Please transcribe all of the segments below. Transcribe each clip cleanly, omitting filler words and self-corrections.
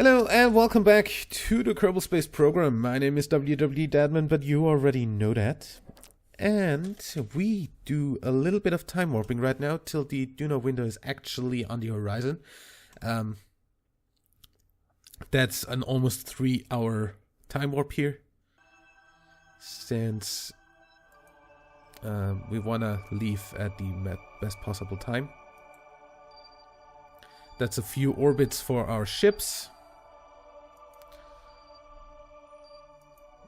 Hello and welcome back to the Kerbal Space program. My name is WWEdeadman, but you already know that. And we do a little bit of time warping right now till the Duna window is actually on the horizon. That's an almost 3-hour time warp here, since we want to leave at the best possible time. That's a few orbits for our ships.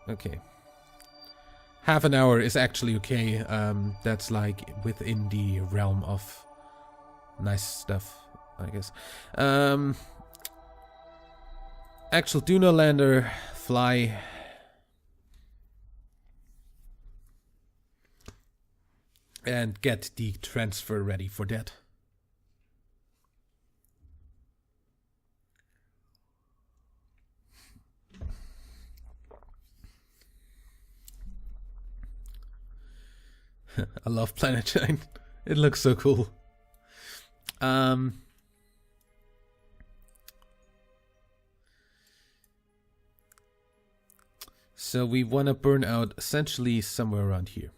Okay. Half an hour is actually okay. That's like within the realm of nice stuff, I guess. Actual Duna lander, fly. And get the transfer ready for that. I love Planet Shine. It looks so cool. So we want to burn out essentially somewhere around here.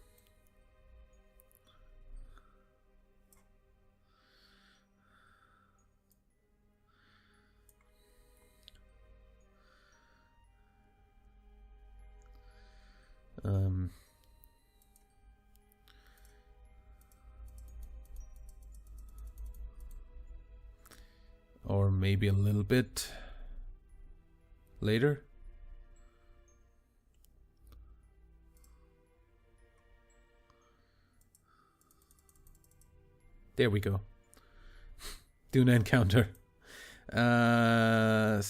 Or maybe a little bit later. There we go. Duna encounter. No.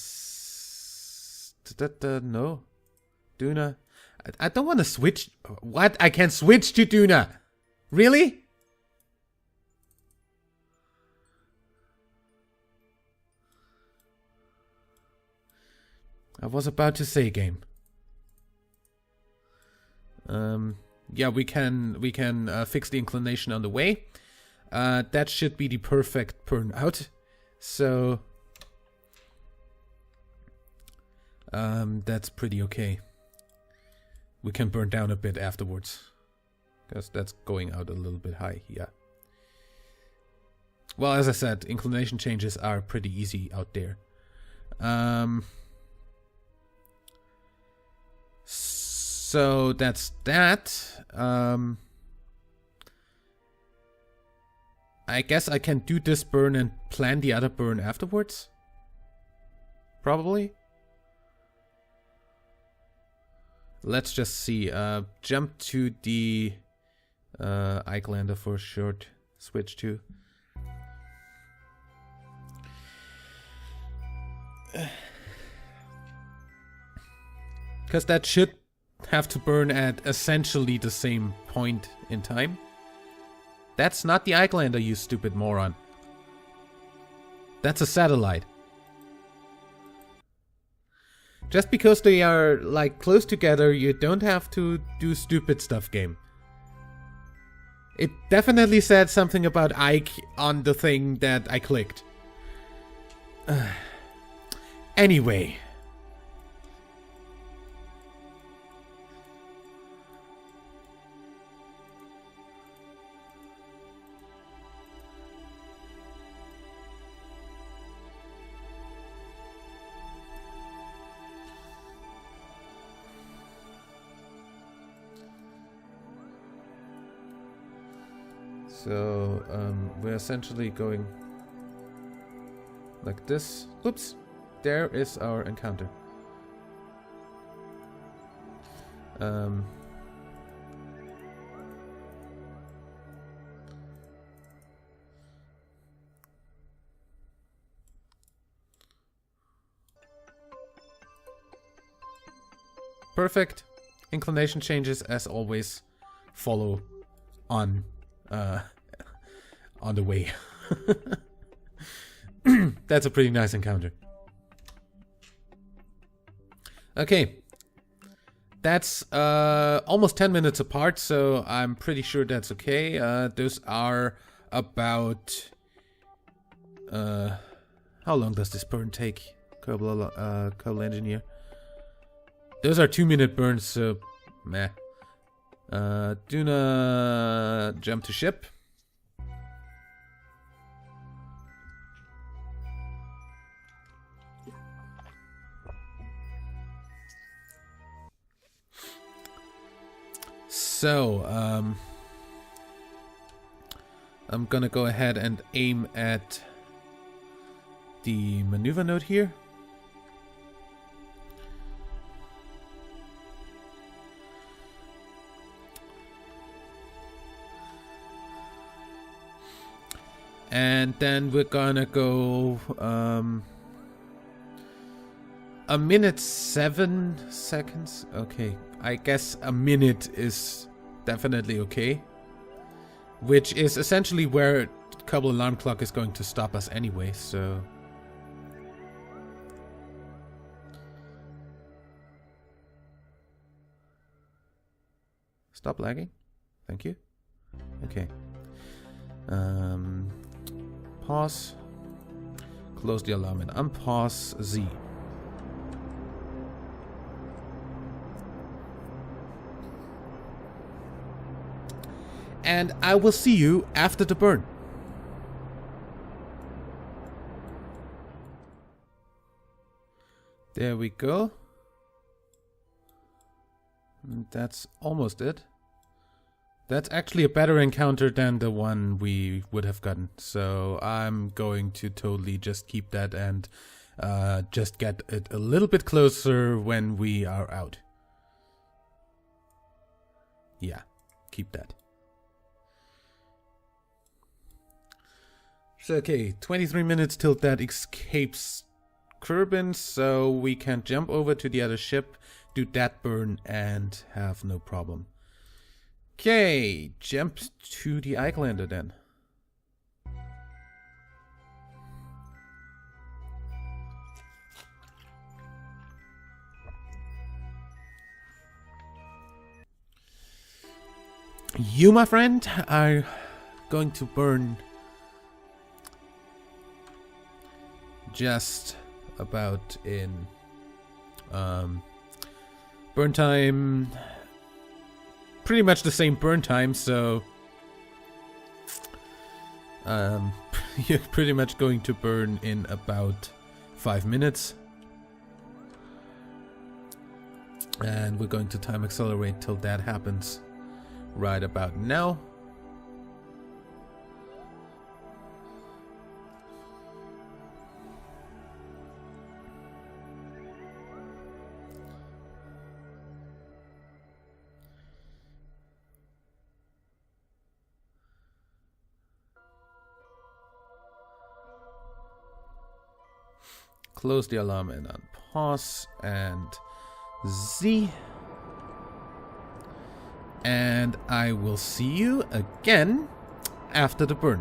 Duna. I don't want to switch. What? I can switch to Duna. Really? I was about to say game. Yeah, we can fix the inclination on the way. That should be the perfect burnout. So that's pretty okay. We can burn down a bit afterwards, because that's going out a little bit high. Yeah. Well, as I said, inclination changes are pretty easy out there. So that's that. I guess I can do this burn and plan the other burn afterwards. Probably. Let's just see. Jump to the Icelander for a short switch to. Because that should have to burn at essentially the same point in time. That's not the Icelander, you stupid moron. That's a satellite. Just because they are like close together, you don't have to do stupid stuff, game. It definitely said something about Ike on the thing that I clicked. Anyway. So, we're essentially going like this. Oops! There is our encounter. Perfect. Inclination changes, as always, follow on the way. That's a pretty nice encounter. Okay. That's almost 10 minutes apart, so I'm pretty sure that's okay. Those are about... how long does this burn take? Kerbal engineer. Those are 2-minute burns, so meh. Do not jump to ship. So, I'm gonna go ahead and aim at the maneuver node here. And then we're gonna go a minute 7 seconds. Okay, I guess a minute is definitely okay. Which is essentially where Kerbal alarm clock is going to stop us anyway, so... Stop lagging. Thank you. Okay. Pause. Close the alarm and unpause Z. And I will see you after the burn. There we go. And that's almost it. That's actually a better encounter than the one we would have gotten. So I'm going to totally just keep that and just get it a little bit closer when we are out. Yeah, keep that. So, okay, 23 minutes till that escapes Kerbin, so we can jump over to the other ship, do that burn, and have no problem. Okay, jump to the Icelander then. You, my friend, are going to burn just about in burn time, pretty much the same burn time, so you're pretty much going to burn in about 5 minutes, and we're going to time accelerate till that happens right about now. Close the alarm and unpause and Z. And I will see you again after the burn.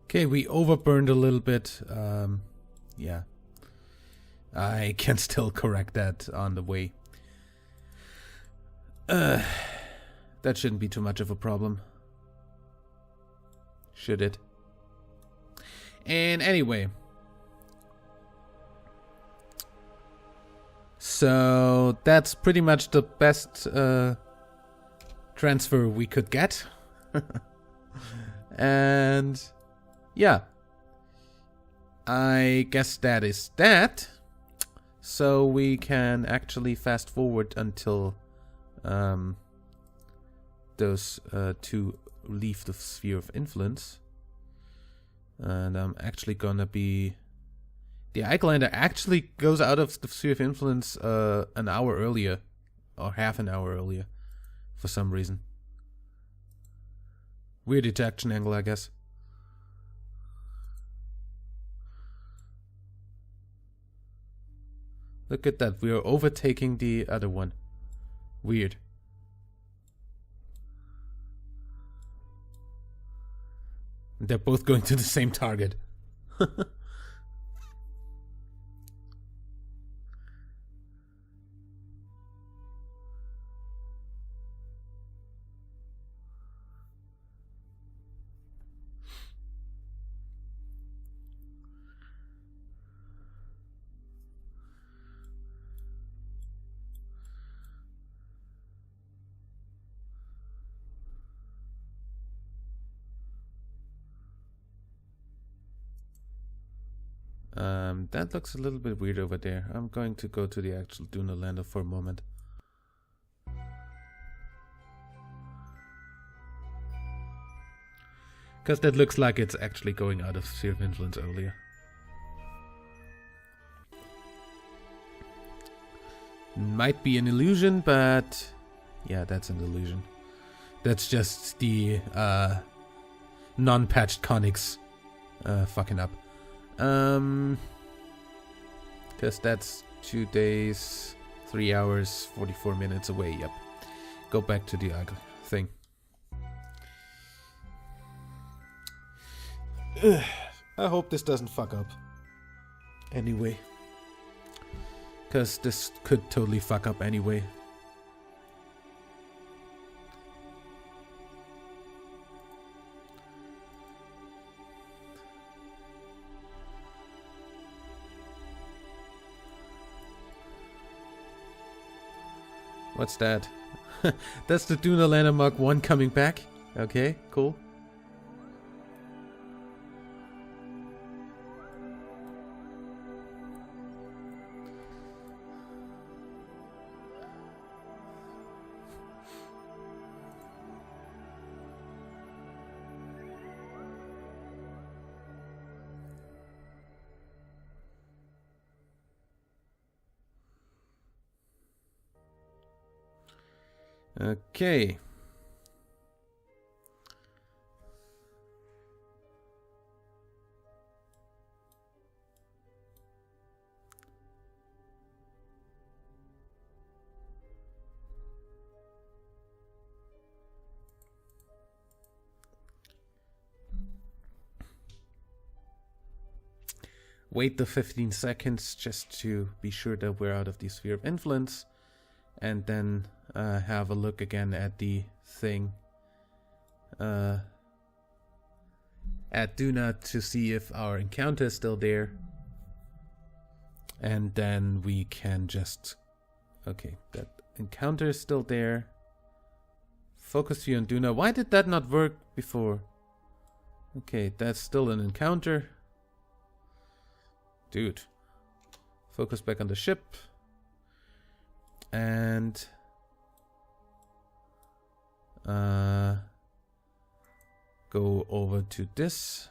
Okay, we overburned a little bit. Yeah. I can still correct that on the way. That shouldn't be too much of a problem. Should it? And anyway. So that's pretty much the best transfer we could get. And yeah. I guess that is that. So we can actually fast forward until those two leave the sphere of influence. And I'm actually gonna be... The Icelander actually goes out of the sphere of influence an hour earlier. Or half an hour earlier. For some reason. Weird detection angle, I guess. Look at that, we are overtaking the other one. Weird. They're both going to the same target. That looks a little bit weird over there. I'm going to go to the actual Duna lander for a moment. Because that looks like it's actually going out of sphere of influence earlier. Might be an illusion, but yeah, that's an illusion. That's just the non-patched conics fucking up. Because that's 2 days, 3 hours, 44 minutes away. Yep. Go back to the thing. Ugh. I hope this doesn't fuck up. Anyway. Because this could totally fuck up anyway. What's that? That's the Duna Lander Mark 1 coming back. Okay, cool. Okay. Wait the 15 seconds just to be sure that we're out of the sphere of influence, and then have a look again at the thing at Duna to see if our encounter is still there, and then we can just okay, that encounter is still there. Focus view on Duna. Why did that not work before? Okay, that's still an encounter. Dude. Focus back on the ship. And go over to this.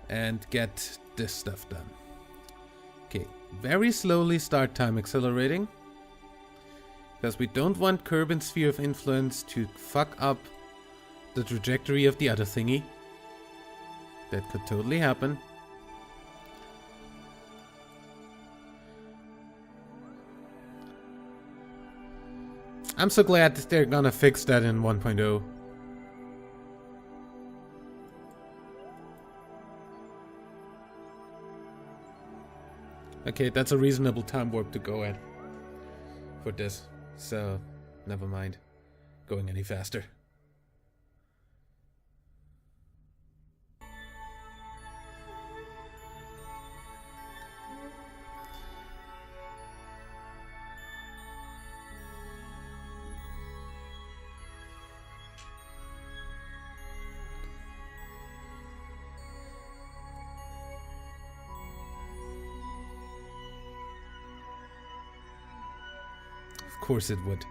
And get this stuff done. Okay, very slowly start time accelerating. Because we don't want Kerbin's sphere of influence to fuck up the trajectory of the other thingy. That could totally happen. I'm so glad that they're gonna fix that in 1.0. Okay, that's a reasonable time warp to go at for this. So, never mind going any faster. Of course it would.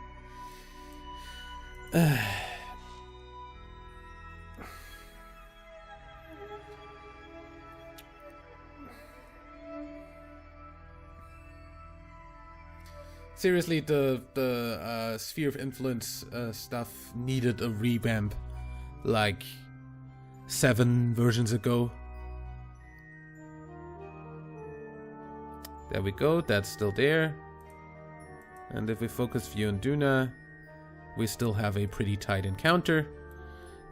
Seriously, the sphere of influence stuff needed a revamp like 7 versions ago. There we go, that's still there. And if we focus view on Duna, we still have a pretty tight encounter.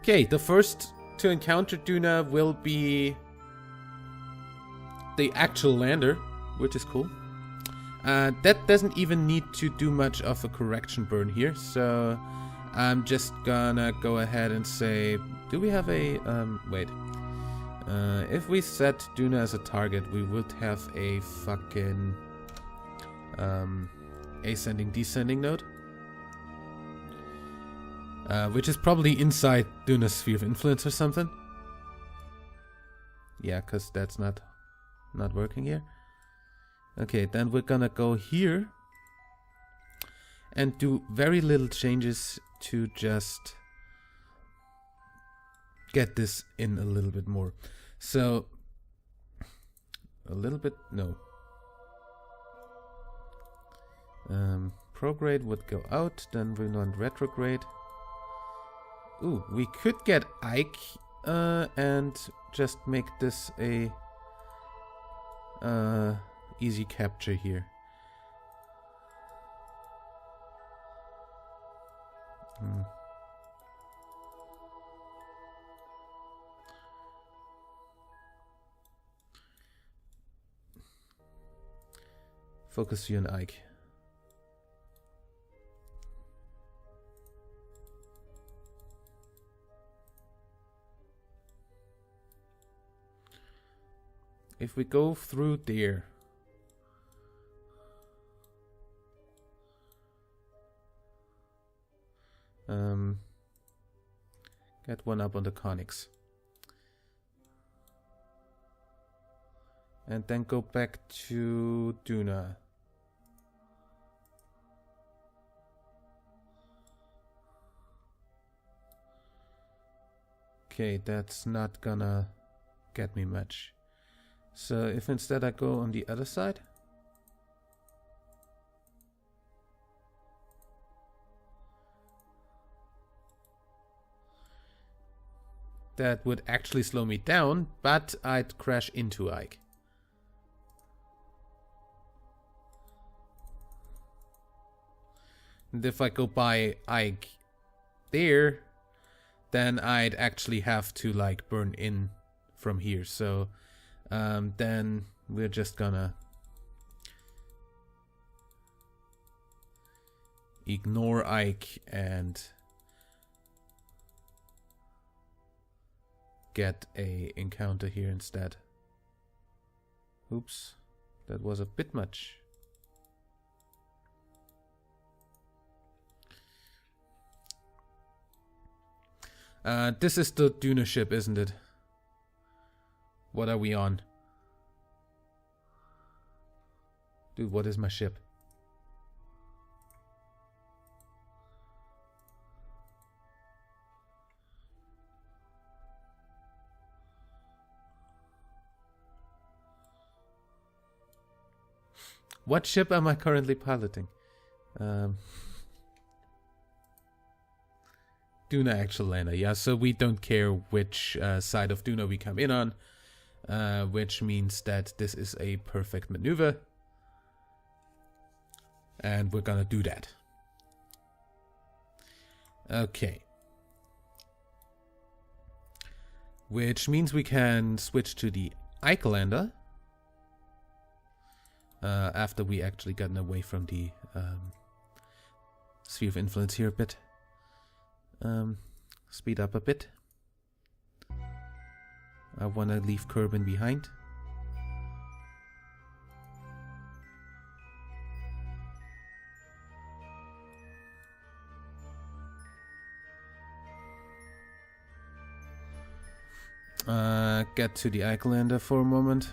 Okay, the first to encounter Duna will be the actual lander, which is cool. That doesn't even need to do much of a correction burn here, so I'm just gonna go ahead and say, do we have a, wait. If we set Duna as a target, we would have a fucking ascending descending node. Which is probably inside Duna's sphere of influence or something. Yeah, because that's not working here. Okay, then we're gonna go here and do very little changes to just get this in a little bit more. So a little bit, no. Prograde would go out, then we want retrograde. Ooh, we could get Ike and just make this a easy capture here. Focus you on Ike. If we go through there, get one up on the conics, and then go back to Duna. Okay, that's not gonna get me much. So if instead I go on the other side, that would actually slow me down, but I'd crash into Ike. And if I go by Ike there, then I'd actually have to like burn in from here. So then we're just gonna ignore Ike and get a encounter here instead. Oops, that was a bit much. This is the Duna ship, isn't it? What are we on? Dude, what is my ship? What ship am I currently piloting? Duna actual lander, yeah, so we don't care which side of Duna we come in on, which means that this is a perfect maneuver, and we're gonna do that. Okay. Which means we can switch to the Ike lander after we actually gotten away from the sphere of influence here a bit. Speed up a bit. I want to leave Kerbal behind. Get to the Icelander for a moment.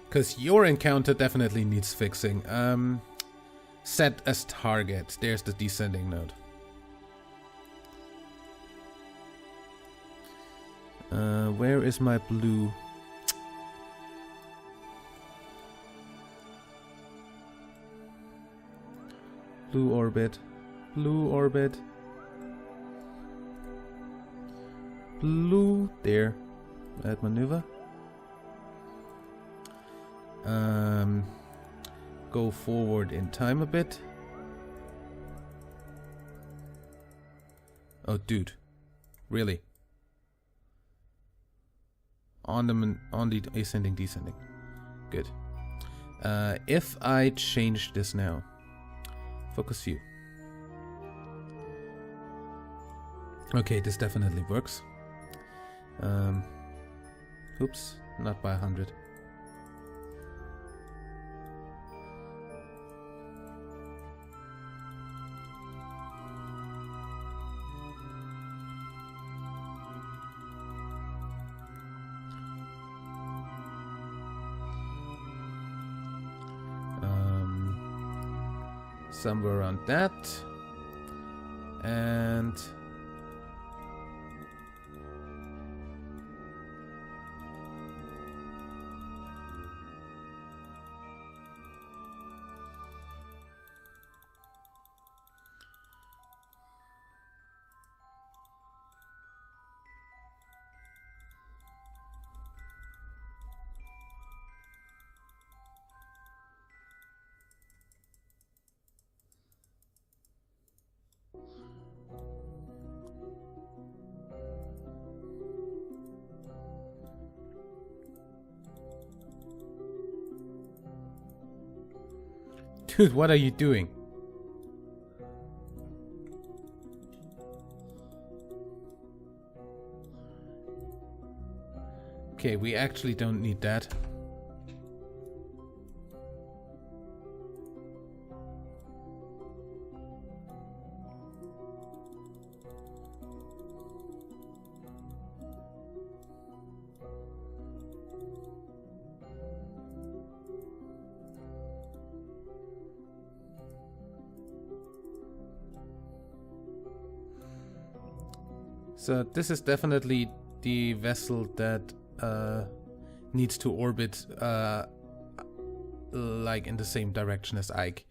Because your encounter definitely needs fixing. Set as target. There's the descending node. Where is my blue? Blue orbit. Blue orbit. Blue. There. Add maneuver. Go forward in time a bit. Oh, dude. Really? on the ascending, descending. Good. If I change this now, focus view. Okay, this definitely works. Oops, not by 100. Somewhere around that, and dude, what are you doing? Okay, we actually don't need that. So this is definitely the vessel that needs to orbit like in the same direction as Ike.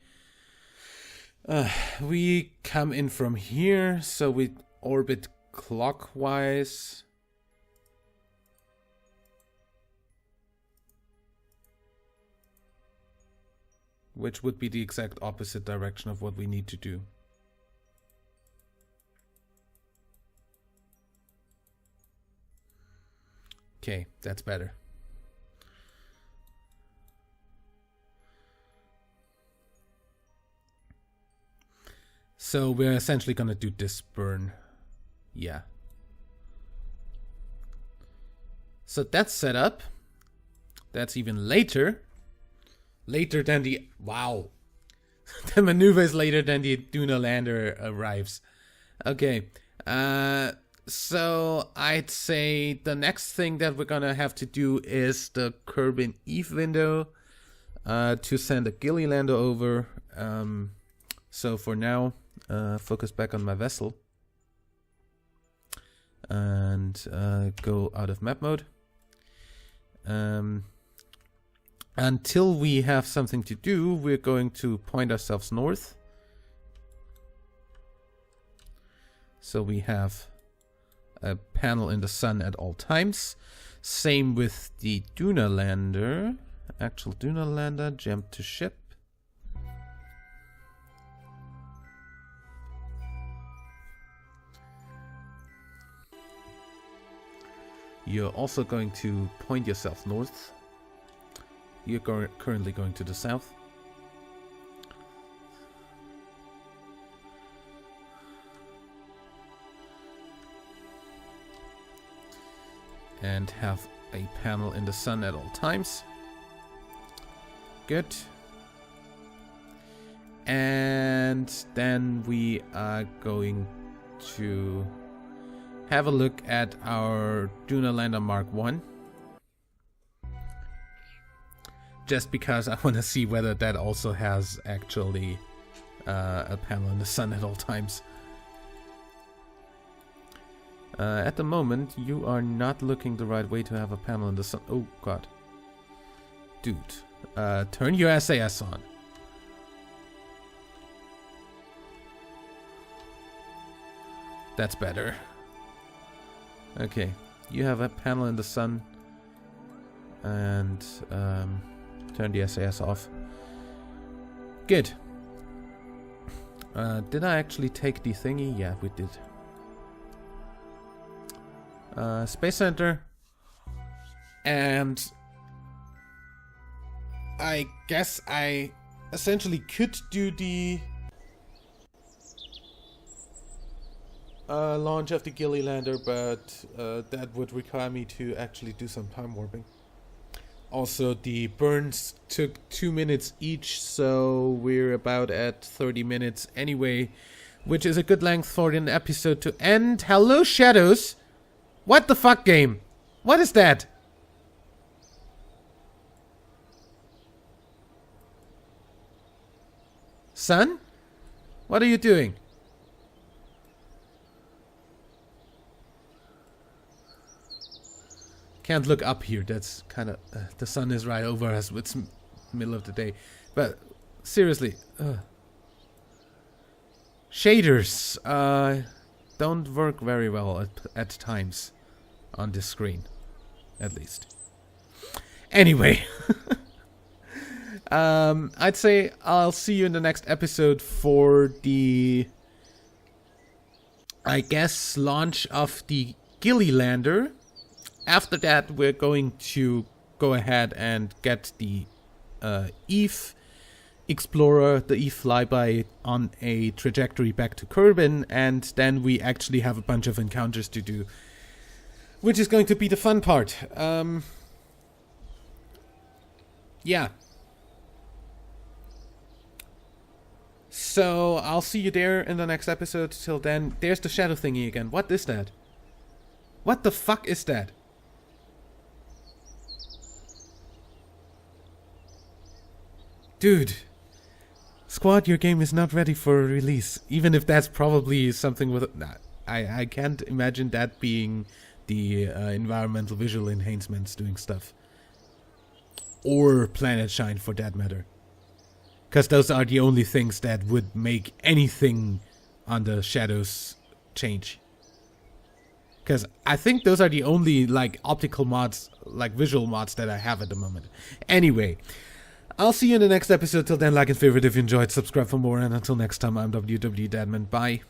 We come in from here, so we orbit clockwise. Which would be the exact opposite direction of what we need to do. Okay, that's better. So we're essentially gonna do this burn. Yeah. So that's set up. That's even later. Later than the... Wow. The maneuver is later than the Duna lander arrives. Okay. So I'd say the next thing that we're gonna have to do is the Kerbal Eve window to send a Gilly lander over. So for now, focus back on my vessel and go out of map mode. Until we have something to do, we're going to point ourselves north. So we have a panel in the sun at all times. Same with the Duna lander. Actual Duna lander, jump to ship. You're also going to point yourself north. You're currently going to the south. And have a panel in the sun at all times. Good. And then we are going to have a look at our Duna lander Mark 1. Just because I want to see whether that also has actually a panel in the sun at all times. At the moment, you are not looking the right way to have a panel in the sun. Oh, God. Dude, turn your SAS on. That's better. Okay, you have a panel in the sun. And turn the SAS off. Good. Did I actually take the thingy? Yeah, we did. Space Center. And I guess I essentially could do the launch of the Gilly lander, but that would require me to actually do some time warping. Also, the burns took 2 minutes each, so we're about at 30 minutes anyway, which is a good length for an episode to end. Hello, Shadows! What the fuck, game? What is that? Son? What are you doing? Can't look up here. That's kind of... the sun is right over us. It's middle of the day. But seriously. Shaders don't work very well at times. On this screen. At least. Anyway. I'd say I'll see you in the next episode for the... I guess launch of the Gilly lander. After that, we're going to go ahead and get the Eve Explorer, the Eve flyby, on a trajectory back to Kerbal, and then we actually have a bunch of encounters to do, which is going to be the fun part. Yeah. So, I'll see you there in the next episode. Till then, there's the shadow thingy again. What is that? What the fuck is that? Dude, Squad, your game is not ready for release. Even if that's probably something with... Nah, I can't imagine that being the environmental visual enhancements doing stuff. Or Planet Shine, for that matter. Because those are the only things that would make anything on the Shadows change. Because I think those are the only, like, optical mods, like, visual mods that I have at the moment. Anyway... I'll see you in the next episode. Till then, like and favorite if you enjoyed, subscribe for more, and until next time, I'm WWEdeadman. Bye.